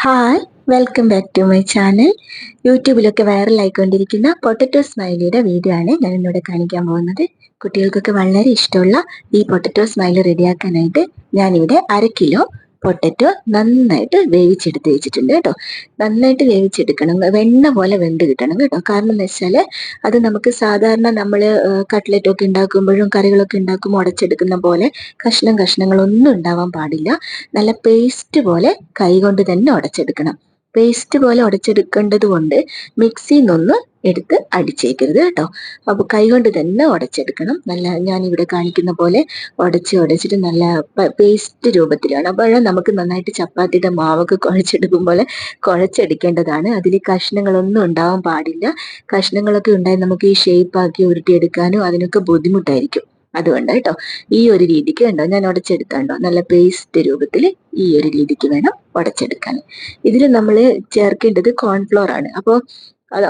Hi, welcome back to my channel. യൂട്യൂബിലൊക്കെ വൈറലായിക്കൊണ്ടിരിക്കുന്ന potato സ്മൈലിയുടെ video ആണ് ഞാൻ ഇന്നിവിടെ കാണിക്കാൻ പോകുന്നത്. കുട്ടികൾക്കൊക്കെ വളരെ ഇഷ്ടമുള്ള ഈ പൊട്ടറ്റോ സ്മൈലി റെഡിയാക്കാനായിട്ട് ഞാനിവിടെ 1/2 കിലോ പൊട്ടറ്റോ നന്നായിട്ട് വേവിച്ചെടുത്ത് വെച്ചിട്ടുണ്ട് കേട്ടോ. നന്നായിട്ട് വേവിച്ചെടുക്കണം, വെണ്ണ പോലെ വെന്ത് കിട്ടണം കേട്ടോ. കാരണം എന്ന് വെച്ചാൽ അത് നമുക്ക് സാധാരണ നമ്മൾ കട്ട്ലറ്റ് ഒക്കെ ഉണ്ടാക്കുമ്പോഴും കറികളൊക്കെ ഉണ്ടാക്കുമ്പോൾ ഉടച്ചെടുക്കുന്ന പോലെ കഷ്ണങ്ങളൊന്നും ഉണ്ടാവാൻ പാടില്ല. നല്ല പേസ്റ്റ് പോലെ കൈകൊണ്ട് തന്നെ ഉടച്ചെടുക്കണം. പേസ്റ്റ് പോലെ ഉടച്ചെടുക്കേണ്ടത് കൊണ്ട് മിക്സിയിൽ നിന്നൊന്ന് എടുത്ത് അടിച്ചേക്കരുത് കേട്ടോ. അപ്പൊ കൈകൊണ്ട് തന്നെ ഉടച്ചെടുക്കണം. നല്ല ഞാനിവിടെ കാണിക്കുന്ന പോലെ ഉടച്ചിട്ട് നല്ല പേസ്റ്റ് രൂപത്തിലാണ്. അപ്പോഴേ നമുക്ക് നന്നായിട്ട് ചപ്പാത്തിയുടെ മാവൊക്കെ കുഴച്ചെടുക്കും പോലെ കുഴച്ചെടുക്കേണ്ടതാണ്. അതിൽ കഷ്ണങ്ങളൊന്നും ഉണ്ടാവാൻ പാടില്ല. കഷ്ണങ്ങളൊക്കെ ഉണ്ടായി നമുക്ക് ഈ ഷേപ്പ് ആക്കി ഉരുട്ടിയെടുക്കാനും അതിനൊക്കെ ബുദ്ധിമുട്ടായിരിക്കും. അതുകൊണ്ട് കേട്ടോ ഈ ഒരു രീതിക്ക് കണ്ടോ ഞാൻ ഉടച്ചെടുക്കാണ്ടോ നല്ല പേസ്റ്റ് രൂപത്തിൽ ഈ ഒരു രീതിക്ക് വേണം ഉടച്ചെടുക്കാൻ. ഇതിൽ നമ്മൾ ചേർക്കേണ്ടത് കോൺഫ്ലോർ ആണ്. അപ്പോൾ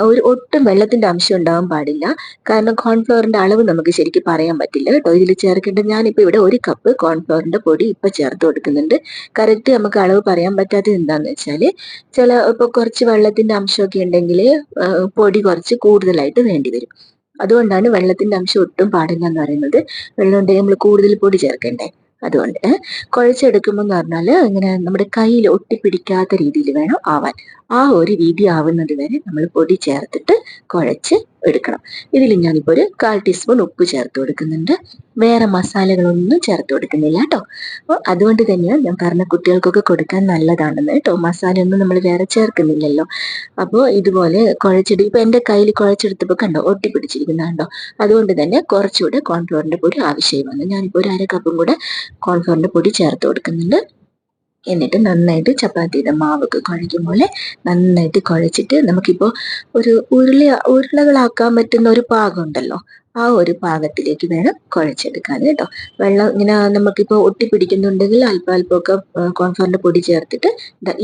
ഒരു ഒട്ടും വെള്ളത്തിന്റെ അംശം ഉണ്ടാവാൻ പാടില്ല. കാരണം കോൺഫ്ലോറിന്റെ അളവ് നമുക്ക് ശരിക്കും പറയാൻ പറ്റില്ല കേട്ടോ. ഇതിൽ ചേർക്കേണ്ടത് ഞാനിപ്പോൾ ഇവിടെ 1 കപ്പ് കോൺഫ്ലോറിന്റെ പൊടി ഇപ്പൊ ചേർത്ത് കൊടുക്കുന്നുണ്ട്. കറക്റ്റ് നമുക്ക് അളവ് പറയാൻ പറ്റാത്തത് എന്താന്ന് വെച്ചാല് ഇപ്പൊ കുറച്ച് വെള്ളത്തിന്റെ അംശമൊക്കെ ഉണ്ടെങ്കിൽ പൊടി കുറച്ച് കൂടുതലായിട്ട് വേണ്ടി വരും. അതുകൊണ്ടാണ് വെള്ളത്തിന്റെ അംശം ഒട്ടും പാടില്ല എന്ന് പറയുന്നത്. വെള്ളം ഉണ്ടെങ്കിൽ നമ്മൾ കൂടുതൽ പൊടി ചേർക്കണ്ടേ. അതുകൊണ്ട് കുഴച്ചെടുക്കുമ്പോൾ എന്ന് പറഞ്ഞാൽ ഇങ്ങനെ നമ്മുടെ കയ്യിൽ ഒട്ടിപ്പിടിക്കാത്ത രീതിയിൽ വേണം ആവാൻ. ആ ഒരു രീതി ആവുന്നത് വരെ നമ്മൾ പൊടി ചേർത്തിട്ട് കുഴച്ച് എടുക്കണം. ഇതിൽ ഞാനിപ്പോൾ ഒരു 1/4 ടീസ്പൂൺ ഉപ്പ് ചേർത്ത് കൊടുക്കുന്നുണ്ട്. വേറെ മസാലകളൊന്നും ചേർത്ത് കൊടുക്കുന്നില്ല കേട്ടോ. അപ്പോൾ അതുകൊണ്ട് തന്നെയാണ് ഞാൻ പറഞ്ഞ കുട്ടികൾക്കൊക്കെ കൊടുക്കാൻ നല്ലതാണെന്ന് കേട്ടോ. മസാലയൊന്നും നമ്മൾ വേറെ ചേർക്കുന്നില്ലല്ലോ. അപ്പോൾ ഇതുപോലെ ഇപ്പൊ എൻ്റെ കയ്യിൽ കുഴച്ചെടുത്തപ്പോൾ കണ്ടോ ഒട്ടിപ്പിടിച്ചിരിക്കുന്ന കണ്ടോ. അതുകൊണ്ട് തന്നെ കുറച്ചുകൂടെ കോൺഫ്ലോറിന്റെ പൊടി ആവശ്യമായി വന്നു. ഞാനിപ്പോൾ ഒരു 1/2 കപ്പും കൂടെ കോൺഫ്ലോറിന്റെ പൊടി ചേർത്ത് കൊടുക്കുന്നുണ്ട്. എന്നിട്ട് നന്നായിട്ട് ചപ്പാത്തിയുടെ മാവൊക്കെ കുഴയ്ക്കും പോലെ നന്നായിട്ട് കുഴച്ചിട്ട് നമുക്കിപ്പോൾ ഒരു ഉരുളകളാക്കാൻ പറ്റുന്ന ഒരു പാകം ഉണ്ടല്ലോ, ആ ഒരു പാകത്തിലേക്ക് വേണം കുഴച്ചെടുക്കാൻ കേട്ടോ. വെള്ളം ഇങ്ങനെ നമുക്കിപ്പോൾ ഒട്ടിപ്പിടിക്കുന്നുണ്ടെങ്കിൽ അല്പമൊക്കെ കോൺഫ്ലോറിന്റെ പൊടി ചേർത്തിട്ട്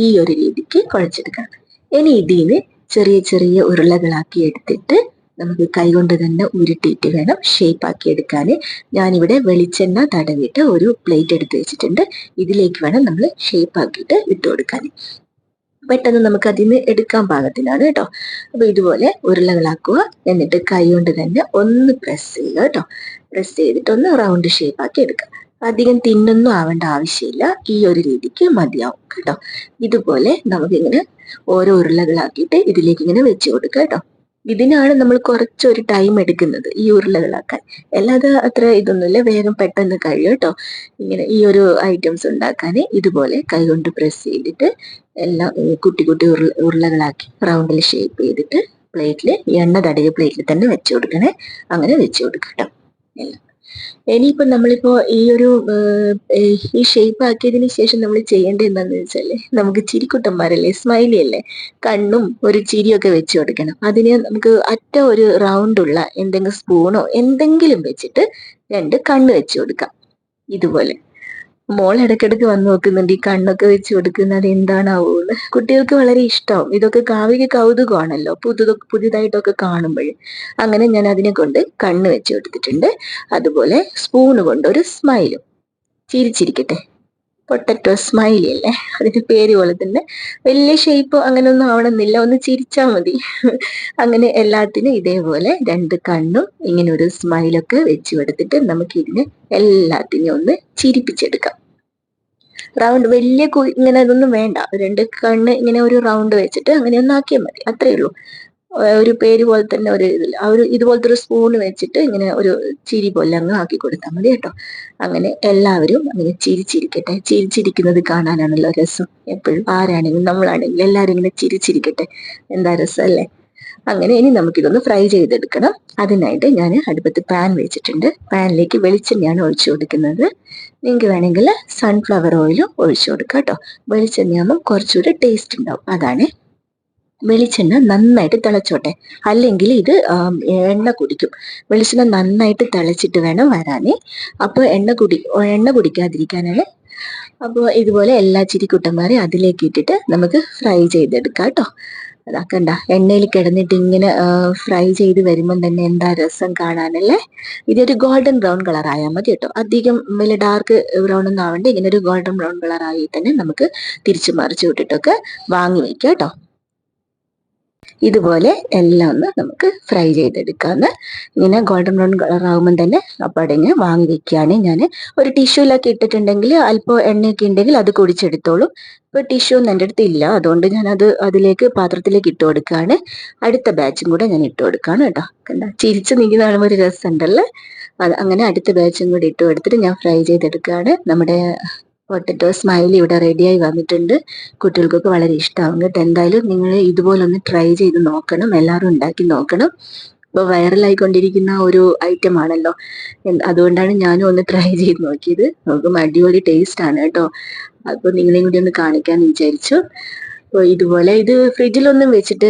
ഈ ഒരു രീതിക്ക് കുഴച്ചെടുക്കണം. ഇനി ഇതിന് ചെറിയ ചെറിയ ഉരുളകളാക്കി എടുത്തിട്ട് നമുക്ക് കൈകൊണ്ട് തന്നെ ഉരുട്ടിയിട്ട് വേണം ഷേപ്പ് ആക്കി എടുക്കാൻ. ഞാനിവിടെ വെളിച്ചെണ്ണ തടവിട്ട് ഒരു പ്ലേറ്റ് എടുത്ത് വെച്ചിട്ടുണ്ട്. ഇതിലേക്ക് വേണം നമ്മൾ ഷേപ്പ് ആക്കിയിട്ട് ഇട്ട് കൊടുക്കാൻ. പെട്ടെന്ന് നമുക്ക് അതിൽ നിന്ന് എടുക്കാൻ പാകത്തിനാണ് കേട്ടോ. അപ്പൊ ഇതുപോലെ ഉരുളകളാക്കുക. എന്നിട്ട് കൈ കൊണ്ട് തന്നെ ഒന്ന് പ്രസ് ചെയ്യുക കേട്ടോ. പ്രസ് ചെയ്തിട്ട് ഒന്ന് റൗണ്ട് ഷേപ്പ് ആക്കി എടുക്കുക. അധികം തിന്നൊന്നും ആവേണ്ട ആവശ്യമില്ല. ഈ ഒരു രീതിക്ക് മതിയാവും കേട്ടോ. ഇതുപോലെ നമുക്കിങ്ങനെ ഓരോ ഉരുളകളാക്കിയിട്ട് ഇതിലേക്ക് ഇങ്ങനെ വെച്ച് കൊടുക്കുക കേട്ടോ. ഇതിനാണ് നമ്മൾ കുറച്ചൊരു ടൈം എടുക്കുന്നത് ഈ ഉരുളകളാക്കാൻ. അല്ലാതെ അത്ര ഇതൊന്നുമില്ല, വേഗം പെട്ടെന്ന് കഴിയും കേട്ടോ. ഇങ്ങനെ ഈ ഒരു ഐറ്റംസ് ഉണ്ടാക്കാൻ ഇതുപോലെ കൈകൊണ്ട് പ്രസ് ചെയ്തിട്ട് എല്ലാം കുട്ടി ഉരുളകളാക്കി റൗണ്ടിൽ ഷേപ്പ് ചെയ്തിട്ട് പ്ലേറ്റിൽ എണ്ണ തടവിയ പ്ലേറ്റിൽ തന്നെ വെച്ച് കൊടുക്കണേ. അങ്ങനെ വെച്ച് കൊടുക്കാം കേട്ടോ എല്ലാം. ഇനിയിപ്പോ നമ്മളിപ്പോ ഈ ഷേപ്പ് ആക്കിയതിന് ശേഷം നമ്മൾ ചെയ്യേണ്ടത് എന്താന്ന് വെച്ചാല് നമുക്ക് ചിരിക്കുട്ടന്മാരല്ലേ, സ്മൈലി അല്ലേ, കണ്ണും ഒരു ചിരിയൊക്കെ വെച്ച് കൊടുക്കണം. അതിന് നമുക്ക് ഒരു റൗണ്ടുള്ള എന്തെങ്കിലും സ്പൂണോ എന്തെങ്കിലും വെച്ചിട്ട് 2 കണ്ണ് വെച്ച് കൊടുക്കാം. ഇതുപോലെ മോൾ ഇടയ്ക്കിടയ്ക്ക് വന്ന് നോക്കുന്നുണ്ട് ഈ കണ്ണൊക്കെ വെച്ച് കൊടുക്കുന്നത് എന്താണാവൂന്ന്. കുട്ടികൾക്ക് വളരെ ഇഷ്ടമാവും. ഇതൊക്കെ കാവ്യക്ക് കൗതുകമാണല്ലോ പുതിയതായിട്ടൊക്കെ കാണുമ്പോൾ. അങ്ങനെ ഞാൻ അതിനെ കൊണ്ട് കണ്ണ് വെച്ച് കൊടുത്തിട്ടുണ്ട്. അതുപോലെ സ്പൂണ് കൊണ്ട് ഒരു സ്മൈലും ചിരിച്ചിരിക്കട്ടെ. പൊട്ടറ്റോ സ്മൈലി അല്ലേ, അതിന്റെ പേര് പോലെ തന്നെ. വലിയ ഷേപ്പ് അങ്ങനെയൊന്നും ആവണമെന്നില്ല, ഒന്ന് ചിരിച്ചാൽ മതി. അങ്ങനെ എല്ലാത്തിനും ഇതേപോലെ 2 കണ്ണും ഇങ്ങനെ ഒരു സ്മൈലൊക്കെ വെച്ച് കൊടുത്തിട്ട് നമുക്ക് ഇതിനെ എല്ലാത്തിനെയും ഒന്ന് ചിരിപ്പിച്ചെടുക്കാം. റൗണ്ട് വലിയ ഇങ്ങനെ അതൊന്നും വേണ്ട. 2 കണ്ണ് ഇങ്ങനെ ഒരു റൗണ്ട് വെച്ചിട്ട് അങ്ങനെ ഒന്നാക്കിയാൽ മതി, അത്രേ ഉള്ളൂ. ഒരു പേര് പോലെ തന്നെ ഒരു ഇതിൽ ഇതുപോലത്തെ ഒരു സ്പൂൺ വെച്ചിട്ട് ഇങ്ങനെ ഒരു ചിരി പോലെ അങ്ങ് ആക്കി കൊടുത്താൽ മതി കേട്ടോ. അങ്ങനെ എല്ലാവരും അങ്ങനെ ചിരിച്ചിരിക്കട്ടെ. ചിരിച്ചിരിക്കുന്നത് കാണാനാണല്ലോ രസം എപ്പോഴും. ആരാണെങ്കിലും നമ്മളാണെങ്കിലും എല്ലാവരും ഇങ്ങനെ ചിരിച്ചിരിക്കട്ടെ, എന്താ രസം അല്ലേ. അങ്ങനെ ഇനി നമുക്കിതൊന്ന് ഫ്രൈ ചെയ്തെടുക്കണം. അതിനായിട്ട് ഞാൻ അടുപ്പത്ത് പാൻ വെച്ചിട്ടുണ്ട്. പാനിലേക്ക് വെളിച്ചെണ്ണയാണ് ഒഴിച്ചു കൊടുക്കുന്നത്. നിങ്ങൾക്ക് വേണമെങ്കിൽ സൺഫ്ലവർ ഓയിലും ഒഴിച്ചു കൊടുക്കാം കേട്ടോ. വെളിച്ചെണ്ണയാകുമ്പോൾ കുറച്ചുകൂടി ടേസ്റ്റ് ഉണ്ടാവും, അതാണ്. വെളിച്ചെണ്ണ നന്നായിട്ട് തിളച്ചോട്ടെ, അല്ലെങ്കിൽ ഇത് എണ്ണ കുടിക്കും. വെളിച്ചെണ്ണ നന്നായിട്ട് തിളച്ചിട്ട് വേണം വരാനേ. അപ്പോൾ എണ്ണ കുടിക്കാതിരിക്കാനാണ്. അപ്പോൾ ഇതുപോലെ എല്ലാ ചിരിക്കുട്ടന്മാരെയും അതിലേക്ക് ഇട്ടിട്ട് നമുക്ക് ഫ്രൈ ചെയ്തെടുക്കാം കേട്ടോ. അതൊക്കെ ഉണ്ടാ എണ്ണയിൽ കിടന്നിട്ട് ഇങ്ങനെ ഫ്രൈ ചെയ്ത് വരുമ്പം തന്നെ എന്താ രസം കാണാനല്ലേ. ഇതൊരു ഗോൾഡൻ ബ്രൗൺ കളർ ആയാൽ മതി കേട്ടോ, അധികം വലിയ ഡാർക്ക് ബ്രൗൺ ഒന്നും ആവണ്ട. ഇങ്ങനെ ഒരു ഗോൾഡൻ ബ്രൗൺ കളർ ആയി തന്നെ നമുക്ക് തിരിച്ചു മറിച്ചു വിട്ടിട്ടൊക്കെ വാങ്ങി വെക്കാം കേട്ടോ. ഇതുപോലെ എല്ലാം ഒന്ന് നമുക്ക് ഫ്രൈ ചെയ്തെടുക്കാന്ന്. ഇങ്ങനെ ഗോൾഡൻ ബ്രൗൺ കളർ ആകുമ്പോൾ തന്നെ അപ്പടങ്ങ് വാങ്ങി വെക്കുകയാണ് ഞാൻ. ഒരു ടിഷ്യൂലൊക്കെ ഇട്ടിട്ടുണ്ടെങ്കിൽ അല്പം എണ്ണയൊക്കെ ഉണ്ടെങ്കിൽ അത് കുടിച്ചെടുത്തോളും. ഇപ്പൊ ടിഷ്യൂ ഒന്നും എൻ്റെ അടുത്ത് ഇല്ല, അതുകൊണ്ട് ഞാൻ അതിലേക്ക് പാത്രത്തിലേക്ക് ഇട്ട് കൊടുക്കുകയാണ്. അടുത്ത ബാച്ചും കൂടെ ഞാൻ ഇട്ട് കൊടുക്കുകയാണ് കേട്ടോ. കണ്ട ചിരിച്ചു നിൽക്കുന്ന കാണുമ്പോൾ ഒരു രസമുണ്ടല്ലേ. അങ്ങനെ അടുത്ത ബാച്ചും കൂടി ഇട്ട് കൊടുത്തിട്ട് ഞാൻ ഫ്രൈ ചെയ്തെടുക്കുകയാണ്. നമ്മുടെ പൊട്ടറ്റോ സ്മൈലി ഇവിടെ റെഡിയായി വന്നിട്ടുണ്ട്. കുട്ടികൾക്കൊക്കെ വളരെ ഇഷ്ടമാകും കേട്ടോ. എന്തായാലും നിങ്ങൾ ഇതുപോലെ ഒന്ന് ട്രൈ ചെയ്ത് നോക്കണം, എല്ലാവരും ഉണ്ടാക്കി നോക്കണം. ഇപ്പോൾ വൈറലായിക്കൊണ്ടിരിക്കുന്ന ഒരു ഐറ്റം ആണല്ലോ, അതുകൊണ്ടാണ് ഞാനും ഒന്ന് ട്രൈ ചെയ്ത് നോക്കിയത്. നോക്കും അടിപൊളി ടേസ്റ്റ് ആണ് കേട്ടോ. അപ്പോൾ നിങ്ങളെയും കൂടി ഒന്ന് കാണിക്കാമെന്ന് വിചാരിച്ചു. അപ്പോൾ ഇതുപോലെ ഇത് ഫ്രിഡ്ജിലൊന്നും വെച്ചിട്ട്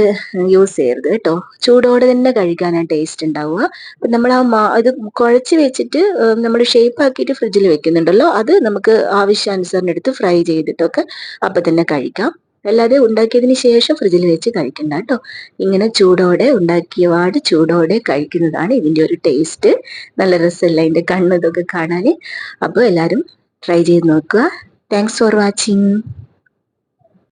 യൂസ് ചെയ്യരുത് കേട്ടോ, ചൂടോടെ തന്നെ കഴിക്കാനാണ് ടേസ്റ്റ് ഉണ്ടാവുക. അപ്പം നമ്മൾ ഇത് കുഴച്ച് വെച്ചിട്ട് നമ്മൾ ഷേപ്പ് ആക്കിയിട്ട് ഫ്രിഡ്ജിൽ വെക്കുന്നുണ്ടല്ലോ, അത് നമുക്ക് ആവശ്യാനുസരണം എടുത്ത് ഫ്രൈ ചെയ്തിട്ടൊക്കെ അപ്പം തന്നെ കഴിക്കാം. അല്ലാതെ ഉണ്ടാക്കിയതിന് ശേഷം ഫ്രിഡ്ജിൽ വെച്ച് കഴിക്കണ്ട കേട്ടോ. ഇങ്ങനെ ചൂടോടെ ഉണ്ടാക്കിയ പാട് ചൂടോടെ കഴിക്കുന്നതാണ് ഇതിൻ്റെ ഒരു ടേസ്റ്റ്. നല്ല രസമല്ല ഇതിൻ്റെ കണ്ണ് ഇതൊക്കെ കാണാൻ. അപ്പോൾ എല്ലാവരും ട്രൈ ചെയ്ത് നോക്കുക. Thanks for watching.